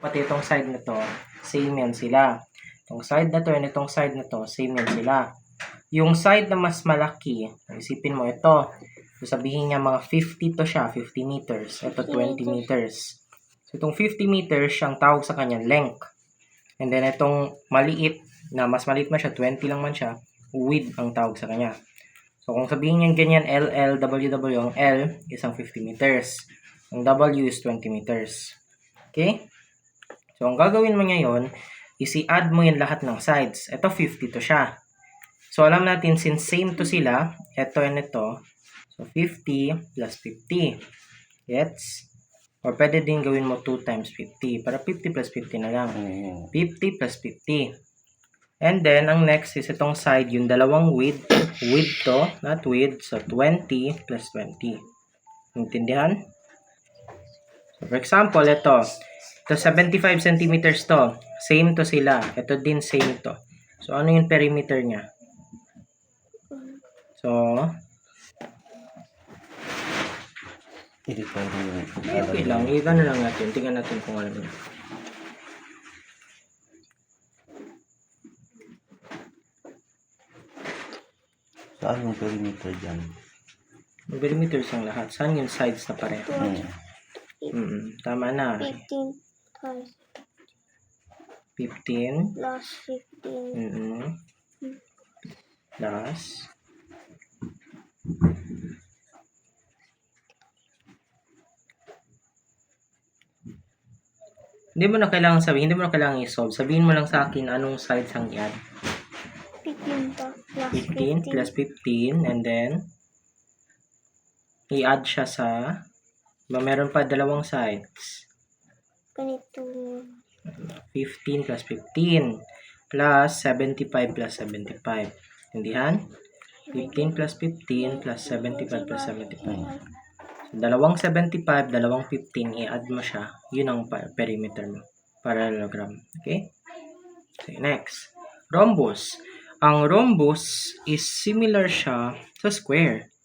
Pati itong side na to, same yan sila. Itong side na to and itong side na to, same yan sila. Yung side na mas malaki, isipin mo ito. So, sabihin niya mga 50 to siya, 50 meters. Ito 20 meters. So, itong 50 meters, siyang tawag sa kanya length. And then, itong maliit, na mas maliit man siya, 20 lang man siya, width ang tawag sa kanya. So, kung sabihin niya ganyan, LL, WW, ang L is ang 50 meters. Ang W is 20 meters. Okay? So, ang gagawin mo ngayon is i-add mo yung lahat ng sides. Ito, 50 to siya. So, alam natin, since same to sila, ito and ito, so 50 plus 50. Gets? Or pwede din gawin mo 2 times 50. Para 50 plus 50 na lang. 50 plus 50. And then, ang next is itong side, yung dalawang width. Width to, not width. So, 20 plus 20. Intindihan? So, for example, ito 75 centimeters to. Same to sila. Ito din same to. So, ano yung perimeter niya? So, okay lang. Igan na lang natin. Tingnan natin kung alam niya. Saan yung perimeter dyan? Yung perimeters ang lahat. Saan yung sides na pareho? Tama na. 15 plus 15. plus 15. Plus. Hindi mo na kailangan sabihin. Hindi mo na kailangan i-solve. Sabihin mo lang sa akin anong sides ang i-add. 15 plus 15 plus 15. And then, i-add siya sa, meron pa dalawang sides. Ganito. 15 plus 15 plus 75 plus 75. Tindihan? 15 plus 15 plus 75 plus 75. So, dalawang 75, dalawang 15, i-add mo siya. Yun ang perimeter mo. Parallelogram. Okay? Okay, next. Rhombus. Ang rhombus is similar siya sa square.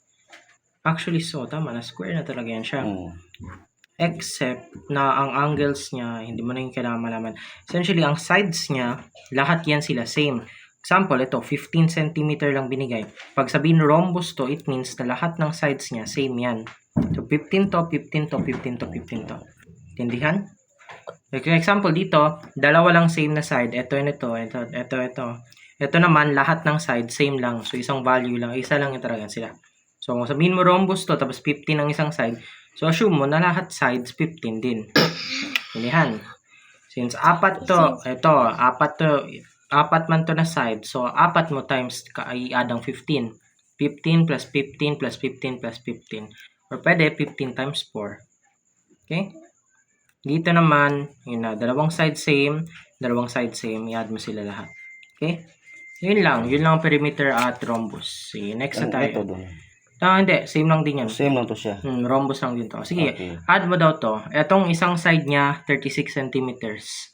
Actually, so, tama na. Square na talaga yan siya. Except na ang angles niya, hindi mo na yung kailangan malaman. Essentially, ang sides niya, lahat yan sila same. Example, ito, 15 cm lang binigay. Pag sabihin rhombus to, it means na lahat ng sides niya, same yan. So, 15 to, 15 to, 15 to, 15 to. Tindihan? For example, dito, dalawa lang same na side. Ito and ito, ito. Ito naman, lahat ng side, same lang. So, isang value lang. Isa lang yung talaga sila. So, kung sabihin mo rhombus to, tapos 15 ang isang side, so, assume mo na lahat sides 15 din. Tindihan? Since apat to, ito, apat man to na side. So, apat mo times i-add ang 15. 15 plus 15 plus 15 plus 15. Or pwede 15 times 4. Okay? Dito naman, yun na, dalawang side same, i-add mo sila lahat. Okay? Yun lang ang perimeter at rhombus. Sige, next na tayo. Ito doon. Hindi, same lang din yan. Same lang to siya. Rhombus lang din to. Sige, Okay. add mo daw to. Etong isang side niya, 36 centimeters.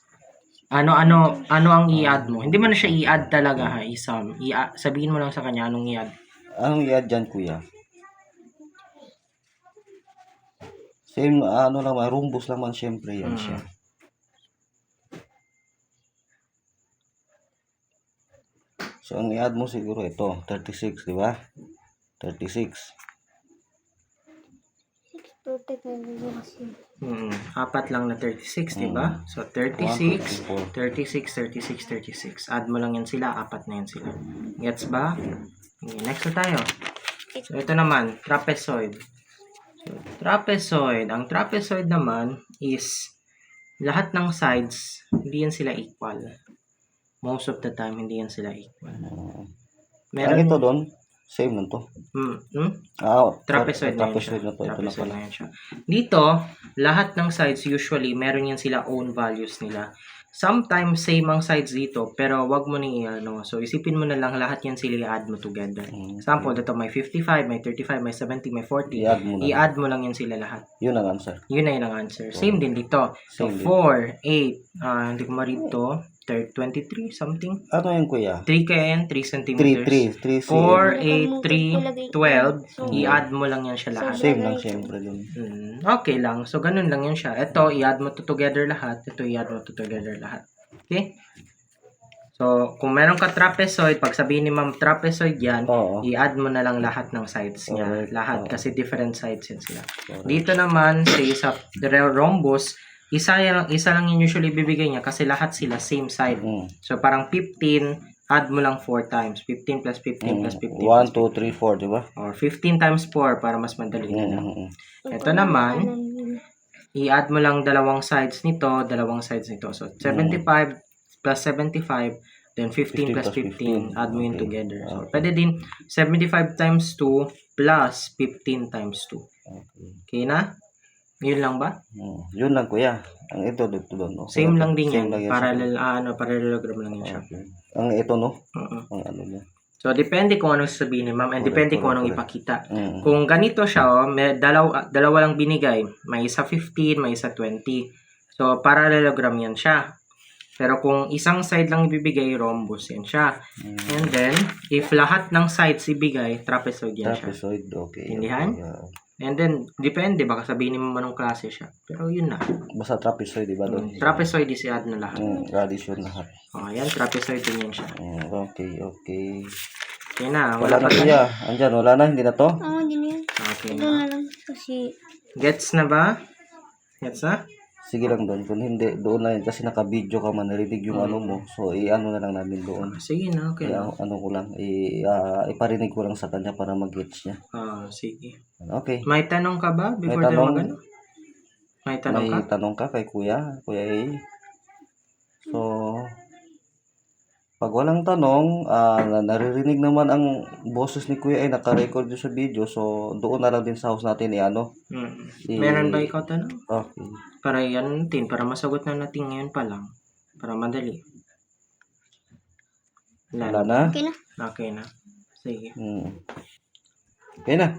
Ano ang i-add mo? Hindi mo na siya i-add talaga ha, isam. Sabihin mo lang sa kanya anong i-add. Anong i-add dyan, kuya? Same, lang, rhombus lang man, syempre yan siya. So, ang i-add mo siguro ito, 36, di ba? 36. Apat lang na 36, di ba? So, 36, 36, 36, 36. Add mo lang yan sila, apat na yan sila. Gets ba? Okay, next na tayo. So, ito naman, trapezoid. So, trapezoid. Ang trapezoid naman is lahat ng sides, hindi yan sila equal. Most of the time, hindi yan sila equal. Meron ito doon, same lang to. Trapezoid na yan siya. Trapezoid na yan siya. Dito, lahat ng sides usually, meron yan sila own values nila. Sometimes, same ang sides dito, pero wag mo na So, isipin mo na lang, lahat yan sila i-add mo together. Example, dito may 55, may 35, may 70, may 40. I-add mo lang yan sila lahat. Yun ang answer. Yun na yung answer. Same din dito. So, 4, 8, hindi ko ma-read to. 23 something. Ano yan, kuya? 3 kaya yan, 3 3, centimeters. 3, 3, 4, Ilagay 8, 3, mo 12. I-add mo lang yan siya lahat. Same lang siyempre dun. Okay lang. So, ganun lang yun siya. Ito, i-add mo to together lahat. Ito, i-add mo to together lahat. Okay? So, kung meron ka trapezoid, pag sabihin ni ma'am trapezoid yan, Oo. i-add mo na lang lahat ng sides niya. Correct. Lahat, Oo. kasi different sides yan sila. Correct. Dito naman, sa rhombus, isa lang yung usually bibigay niya kasi lahat sila same side. So, parang 15, add mo lang 4 times. 15 plus 15 plus 15 plus 1, 2, 3, 4, di ba? Or 15 times 4 para mas madali na lang. Ito naman, i-add mo lang dalawang sides nito. So, 75 plus 75, then 15 plus 15. Add mo yun Okay. together. So, Okay. pwede din 75 times 2 plus 15 times 2. Okay. Okay na? Yun lang ba? Yun lang, kuya. Ang ito dito doon. No? Same lang din Same yan. lang yan. Parallelogram lang yan siya. Okay. Ang ito, no? Oo. Ang ano mo. So, depende kung anong sasabihin ni ma'am and Correct, depende kung correct, anong correct. ipakita. Mm. Kung ganito siya, may dalawa lang binigay. May isa 15, may isa 20. So, parallelogram yan siya. Pero kung isang side lang ibibigay, rhombus yan siya. And then, if lahat ng sides ibigay, trapezoid yan siya. Trapezoid, okay. Intindihan? Okay, yeah. And then, depende, baka sabihin mo anong klase siya. Pero yun na. Basta trapezoid, di ba doon? Trapezoid is i-add na lahat. Addition lahat. Yan, trapezoid din yan siya. Okay. Okay na, Wala na, pa kuya. Andyan, wala na, hindi na to? Oo, hindi na yan. Okay Ito na. na lang kasi Gets na ba? Gets na? Sige lang doon. Kung hindi, doon na yun. Kasi naka-video ka man, narinig yung ano mo. So, i-ano na lang namin doon. Sige na, okay na. Ano ko lang, iparinig ko lang sa kanya para mag-gets niya. Sige. Okay. May tanong ka ba before May tayo tanong. mag-ano? May tanong ka? May tanong ka kay Kuya A. So, pag walang tanong, naririnig naman ang boses ni Kuya A, naka-record yun sa video. So, doon na lang din sa house natin i-ano. Meron ba ikaw tanong? Okay. Para yan natin, para masagot na natin ngayon pa lang. Para madali. Wala na? okay na. Okay na. Sige. Okay na.